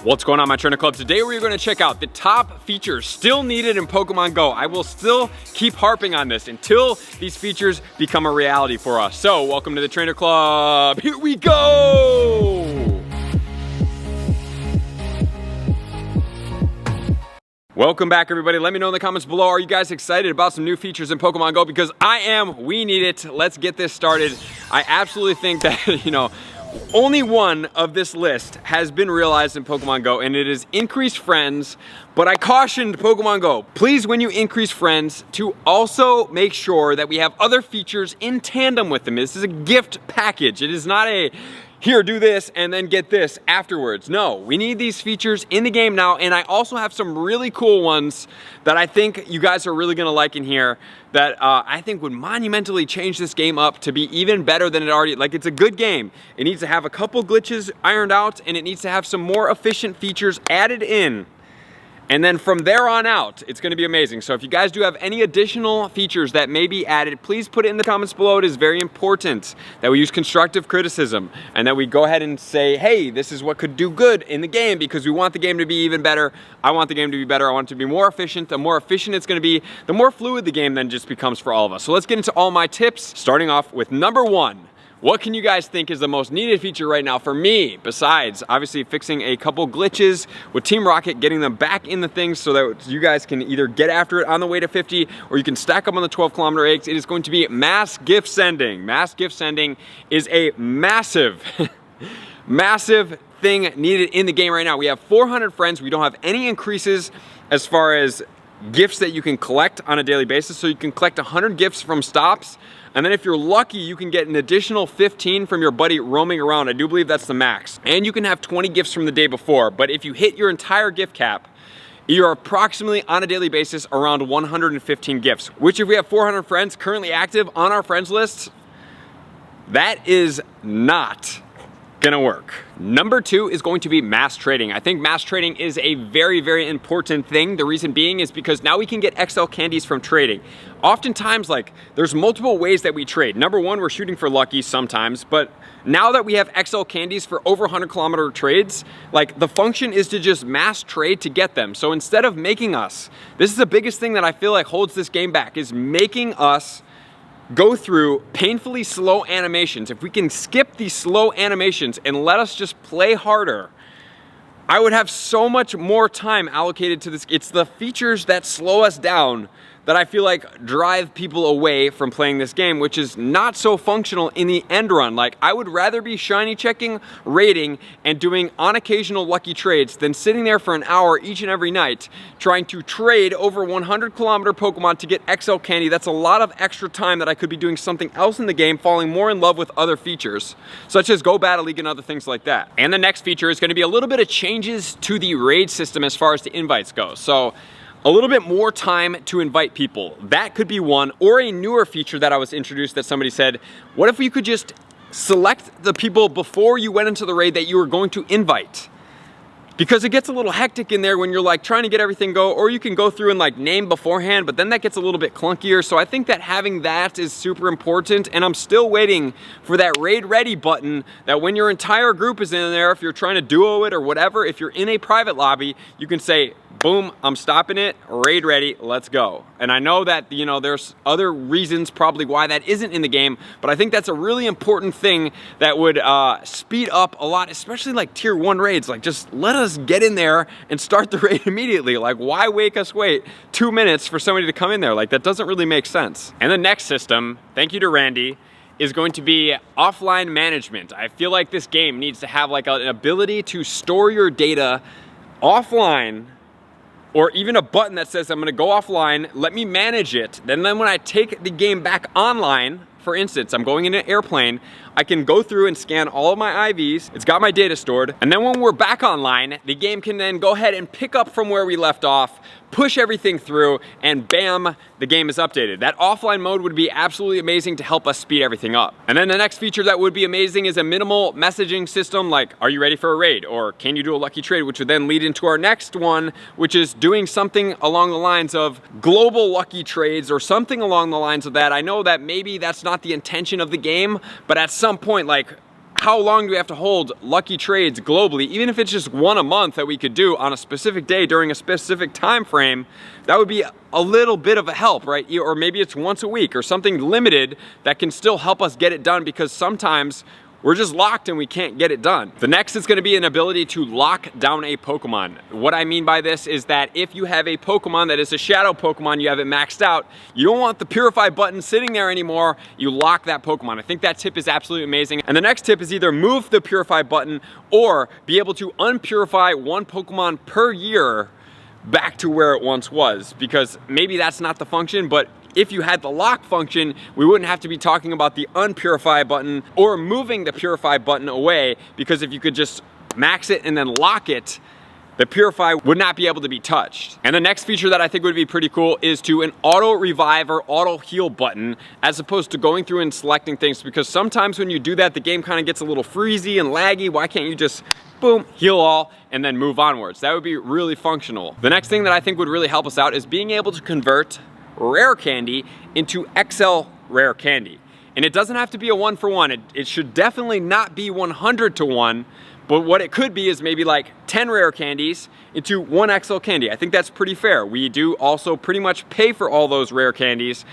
What's going on, my trainer club? Today we're going to check out the top features still needed in Pokemon Go. I will still keep harping on this until these features become a reality for us. So welcome to the trainer club. Here we go. Welcome back, everybody. Let me know in the comments below, are you guys excited about some new features in Pokemon Go? Because I am. We need it. Let's get this started. I absolutely think that, only one of this list has been realized in Pokemon Go, and it is increased friends. But I cautioned Pokemon Go, please, when you increase friends, to also make sure that we have other features in tandem with them. This is a gift package. It is not a, here, do this, and then get this afterwards. No, we need these features in the game now, and I also have some really cool ones that I think you guys are really gonna like in here that I think would monumentally change this game up to be even better than it already, like it's a good game. It needs to have a couple glitches ironed out, and it needs to have some more efficient features added in. And then from there on out, it's gonna be amazing. So if you guys do have any additional features that may be added, please put it in the comments below. It is very important that we use constructive criticism and that we go ahead and say, hey, this is what could do good in the game because we want the game to be even better. I want the game to be better. I want it to be more efficient. The more efficient it's gonna be, the more fluid the game then just becomes for all of us. So let's get into all my tips, starting off with number one. What can you guys think is the most needed feature right now for me, besides obviously fixing a couple glitches with Team Rocket, getting them back in the things so that you guys can either get after it on the way to 50 or you can stack them on the 12-kilometer eggs. It is going to be mass gift sending. Mass gift sending is a massive, massive thing needed in the game right now. We have 400 friends. We don't have any increases as far as gifts that you can collect on a daily basis. So you can collect 100 gifts from stops. And then if you're lucky, you can get an additional 15 from your buddy roaming around. I do believe that's the max. And you can have 20 gifts from the day before. But if you hit your entire gift cap, you're approximately on a daily basis around 115 gifts, which if we have 400 friends currently active on our friends list, that is not gonna work. Number two is going to be mass trading. I think mass trading is a very, very important thing. The reason being is because now we can get XL candies from trading. Oftentimes, there's multiple ways that we trade. Number one, we're shooting for lucky sometimes, but now that we have XL candies for over 100-kilometer trades, the function is to just mass trade to get them. So instead of making us, this is the biggest thing that I feel like holds this game back, is making us go through painfully slow animations. If we can skip these slow animations and let us just play harder, I would have so much more time allocated to this. It's the features that slow us down that I feel like drive people away from playing this game, which is not so functional in the end run. I would rather be shiny checking, rating, and doing on occasional lucky trades than sitting there for an hour each and every night trying to trade over 100-kilometer Pokemon to get XL candy. That's a lot of extra time that I could be doing something else in the game, falling more in love with other features, such as Go Battle League and other things like that. And the next feature is gonna be a little bit of changes to the raid system as far as the invites go. So a little bit more time to invite people. That could be one, or a newer feature that I was introduced that somebody said, what if we could just select the people before you went into the raid that you were going to invite? Because it gets a little hectic in there when you're trying to get everything go, or you can go through and name beforehand, but then that gets a little bit clunkier. So I think that having that is super important, and I'm still waiting for that raid ready button that when your entire group is in there, if you're trying to duo it or whatever, if you're in a private lobby, you can say, boom, I'm stopping it, raid ready, let's go. And I know that, there's other reasons probably why that isn't in the game, but I think that's a really important thing that would speed up a lot, especially tier 1 raids. Just let us get in there and start the raid immediately. Why wait 2 minutes for somebody to come in there? That doesn't really make sense. And the next system, thank you to Randy, is going to be offline management. I feel like this game needs to have an ability to store your data offline, or even a button that says, I'm gonna go offline, let me manage it. Then when I take the game back online, for instance, I'm going in an airplane, I can go through and scan all of my IVs, it's got my data stored, and then when we're back online, the game can then go ahead and pick up from where we left off, push everything through, and bam, the game is updated. That offline mode would be absolutely amazing to help us speed everything up. And then the next feature that would be amazing is a minimal messaging system are you ready for a raid? Or can you do a lucky trade? Which would then lead into our next one, which is doing something along the lines of global lucky trades or something along the lines of that. I know that maybe that's not the intention of the game, but at some point, how long do we have to hold lucky trades globally? Even if it's just one a month that we could do on a specific day during a specific time frame, that would be a little bit of a help, right? Or maybe it's once a week or something limited that can still help us get it done, because sometimes we're just locked and we can't get it done. The next is gonna be an ability to lock down a Pokemon. What I mean by this is that if you have a Pokemon that is a shadow Pokemon, you have it maxed out, you don't want the Purify button sitting there anymore, you lock that Pokemon. I think that tip is absolutely amazing. And the next tip is either move the Purify button or be able to unpurify one Pokemon per year back to where it once was, because maybe that's not the function, but if you had the lock function, we wouldn't have to be talking about the unpurify button or moving the purify button away, because if you could just max it and then lock it, the purify would not be able to be touched. And the next feature that I think would be pretty cool is to an auto revive or auto heal button, as opposed to going through and selecting things, because sometimes when you do that, the game kind of gets a little freezy and laggy. Why can't you just boom, heal all, and then move onwards? That would be really functional. The next thing that I think would really help us out is being able to convert rare candy into XL rare candy. And it doesn't have to be a 1-for-1. It should definitely not be 100 to 1, but what it could be is maybe like 10 rare candies into 1 XL candy. I think that's pretty fair. We do also pretty much pay for all those rare candies,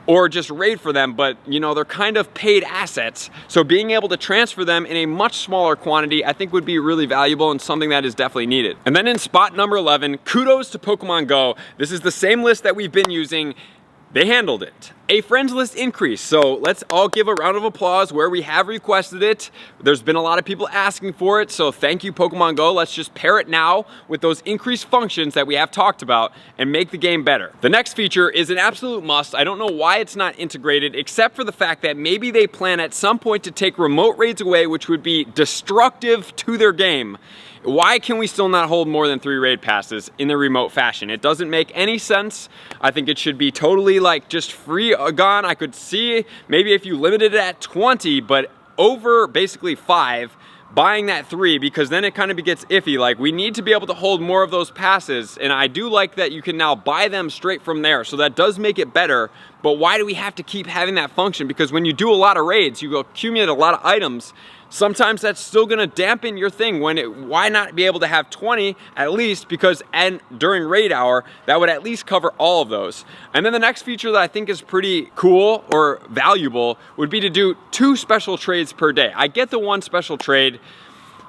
or just raid for them, but you know, they're kind of paid assets. So being able to transfer them in a much smaller quantity, I think would be really valuable and something that is definitely needed. And then in spot number 11, kudos to Pokemon Go. This is the same list that we've been using. They handled it. A friends list increase. So let's all give a round of applause where we have requested it. There's been a lot of people asking for it, so thank you, Pokemon Go. Let's just pair it now with those increased functions that we have talked about and make the game better. The next feature is an absolute must. I don't know why it's not integrated, except for the fact that maybe they plan at some point to take remote raids away, which would be destructive to their game. Why can we still not hold more than 3 raid passes in the remote fashion? It doesn't make any sense. I think it should be totally like just free gone. I could see maybe if you limited it at 20, but over basically 5, buying that 3, because then it kind of gets iffy. Like, we need to be able to hold more of those passes, and I do like that you can now buy them straight from there, so that does make it better. But why do we have to keep having that function? Because when you do a lot of raids, you accumulate a lot of items. Sometimes that's still gonna dampen your thing. Why not be able to have 20 at least, because during raid hour, that would at least cover all of those. And then the next feature that I think is pretty cool or valuable would be to do 2 special trades per day. I get the 1 special trade,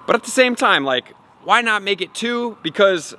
but at the same time, like, why not make it 2? Because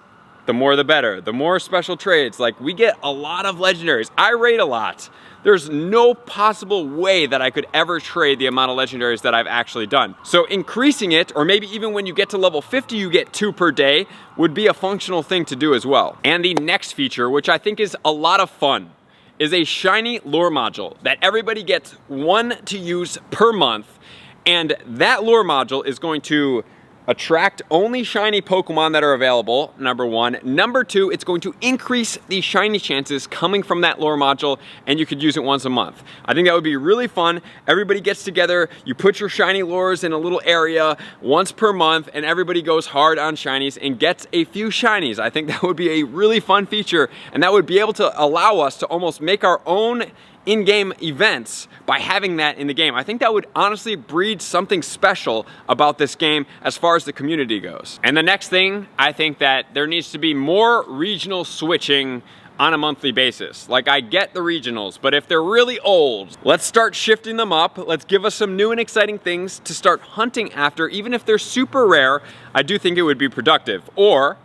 the more the better. The more special trades. Like, we get a lot of legendaries. I raid a lot. There's no possible way that I could ever trade the amount of legendaries that I've actually done. So increasing it, or maybe even when you get to level 50 you get 2 per day, would be a functional thing to do as well. And the next feature, which I think is a lot of fun, is a shiny lure module that everybody gets 1 to use per month. And that lure module is going to attract only shiny Pokemon that are available, number 1. Number 2, it's going to increase the shiny chances coming from that lure module, and you could use it once a month. I think that would be really fun. Everybody gets together, you put your shiny lures in a little area once per month, and everybody goes hard on shinies and gets a few shinies. I think that would be a really fun feature, and that would be able to allow us to almost make our own in-game events by having that in the game. I think that would honestly breed something special about this game as far as the community goes. And the next thing, I think that there needs to be more regional switching on a monthly basis. Like, I get the regionals, but if they're really old, let's start shifting them up. Let's give us some new and exciting things to start hunting after. Even if they're super rare, I do think it would be productive. Or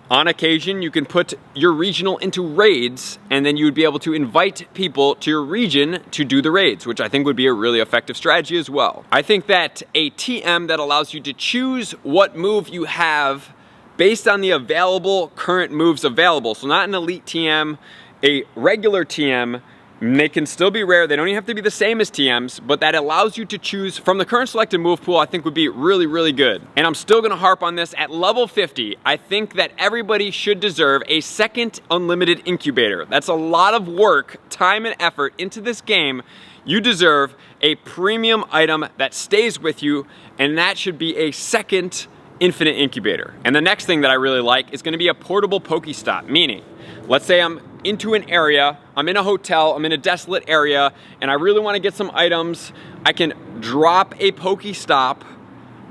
on occasion, you can put your regional into raids, and then you would be able to invite people to your region to do the raids, which I think would be a really effective strategy as well. I think that a TM that allows you to choose what move you have based on the available current moves available, so not an elite TM, a regular TM, they can still be rare, they don't even have to be the same as TMs, but that allows you to choose from the current selected move pool, I think would be really, really good. And I'm still gonna harp on this, at level 50, I think that everybody should deserve a second unlimited incubator. That's a lot of work, time, and effort into this game. You deserve a premium item that stays with you, and that should be a second infinite incubator. And the next thing that I really like is gonna be a portable Pokestop, meaning, let's say I'm into an area, I'm in a hotel, I'm in a desolate area, and I really want to get some items, I can drop a Pokestop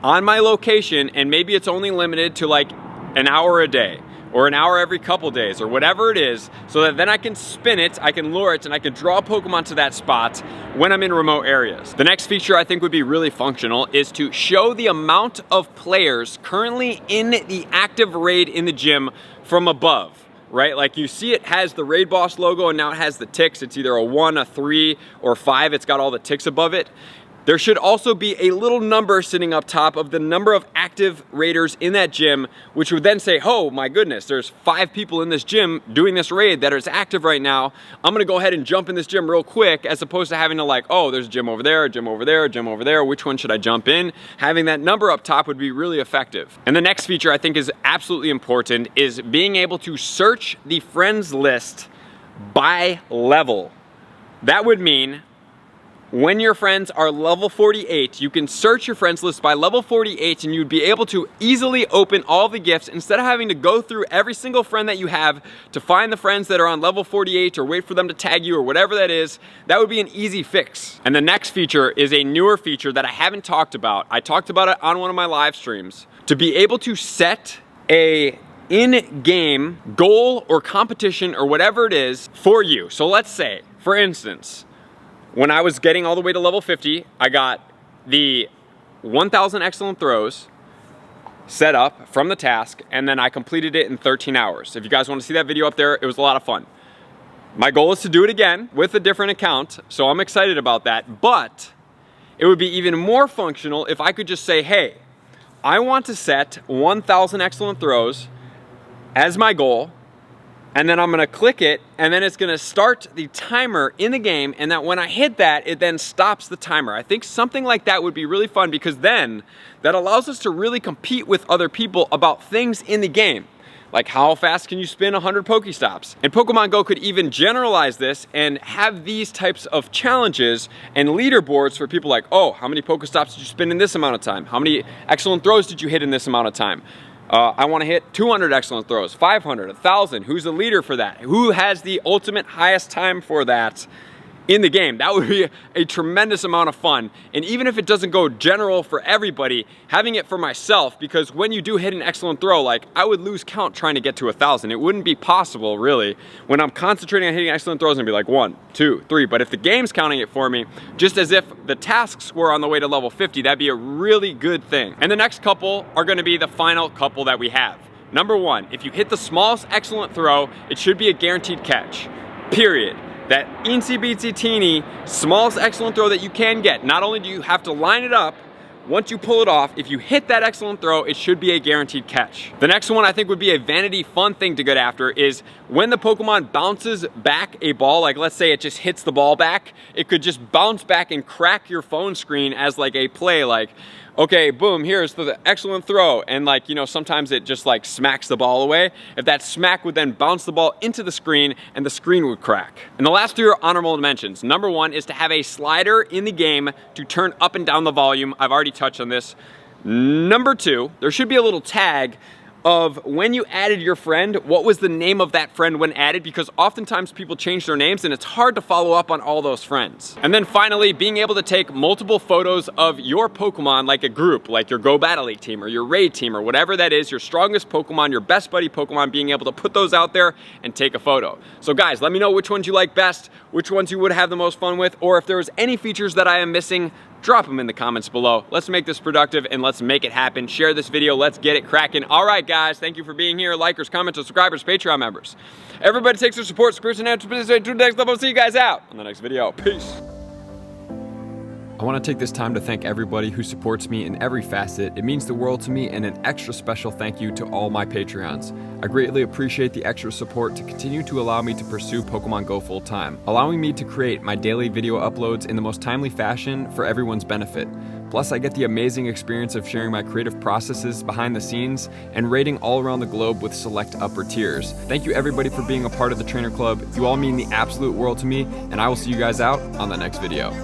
on my location, and maybe it's only limited to like an hour a day, or an hour every couple days, or whatever it is, so that then I can spin it, I can lure it, and I can draw Pokemon to that spot when I'm in remote areas. The next feature I think would be really functional is to show the amount of players currently in the active raid in the gym from above, right? Like you see it has the raid boss logo and now it has the ticks. It's either a 1, a 3, or 5. It's got all the ticks above it. There should also be a little number sitting up top of the number of active raiders in that gym, which would then say, oh my goodness, there's 5 people in this gym doing this raid that is active right now. I'm gonna go ahead and jump in this gym real quick, as opposed to having to like, oh, there's a gym over there, a gym over there, a gym over there, which one should I jump in? Having that number up top would be really effective. And the next feature I think is absolutely important is being able to search the friends list by level. That would mean when your friends are level 48, you can search your friends list by level 48 and you'd be able to easily open all the gifts instead of having to go through every single friend that you have to find the friends that are on level 48 or wait for them to tag you or whatever that is. That would be an easy fix. And the next feature is a newer feature that I haven't talked about. I talked about it on one of my live streams. To be able to set a in-game goal or competition or whatever it is for you. So let's say, for instance, when I was getting all the way to level 50, I got the 1,000 excellent throws set up from the task, and then I completed it in 13 hours. If you guys want to see that video up there, it was a lot of fun. My goal is to do it again with a different account, so I'm excited about that, but it would be even more functional if I could just say, hey, I want to set 1,000 excellent throws as my goal, and then I'm gonna click it, and then it's gonna start the timer in the game, and that when I hit that, it then stops the timer. I think something like that would be really fun, because then that allows us to really compete with other people about things in the game. Like how fast can you spin 100 Pokestops? And Pokemon Go could even generalize this and have these types of challenges and leaderboards for people like, oh, how many Pokestops did you spin in this amount of time? How many excellent throws did you hit in this amount of time? I want to hit 200 excellent throws, 500, 1,000. Who's the leader for that? Who has the ultimate highest time for that in the game? That would be a tremendous amount of fun. And even if it doesn't go general for everybody, having it for myself, because when you do hit an excellent throw, like I would lose count trying to get to 1,000. It wouldn't be possible really. When I'm concentrating on hitting excellent throws, and be like 1, 2, 3. But if the game's counting it for me, just as if the tasks were on the way to level 50, that'd be a really good thing. And the next couple are gonna be the final couple that we have. Number 1, if you hit the smallest excellent throw, it should be a guaranteed catch, period. That eensy beatsy teeny smallest excellent throw that you can get. Not only do you have to line it up, once you pull it off, if you hit that excellent throw, it should be a guaranteed catch. The next one I think would be a vanity fun thing to get after is when the Pokemon bounces back a ball, like let's say it just hits the ball back, it could just bounce back and crack your phone screen as like a play, like, okay, boom, here's the excellent throw. And like, you know, sometimes it just like smacks the ball away. If that smack would then bounce the ball into the screen and the screen would crack. And the last 3 are honorable mentions. Number 1 is to have a slider in the game to turn up and down the volume. I've already touched on this. Number 2, there should be a little tag of when you added your friend, what was the name of that friend when added, because oftentimes people change their names and it's hard to follow up on all those friends. And then finally, being able to take multiple photos of your Pokemon, like a group, like your Go Battle League team or your Raid team or whatever that is, your strongest Pokemon, your best buddy Pokemon, being able to put those out there and take a photo. So guys, let me know which ones you like best, which ones you would have the most fun with, or if there was any features that I am missing, drop them in the comments below. Let's make this productive and let's make it happen. Share this video, let's get it cracking. All right, guys, thank you for being here. Likers, commenters, subscribers, Patreon members. Everybody takes their support, screws and to the next level. See you guys out on the next video. Peace. I want to take this time to thank everybody who supports me in every facet. It means the world to me, and an extra special thank you to all my Patreons. I greatly appreciate the extra support to continue to allow me to pursue Pokemon Go full time, allowing me to create my daily video uploads in the most timely fashion for everyone's benefit. Plus, I get the amazing experience of sharing my creative processes behind the scenes and raiding all around the globe with select upper tiers. Thank you everybody for being a part of the Trainer Club. You all mean the absolute world to me, and I will see you guys out on the next video.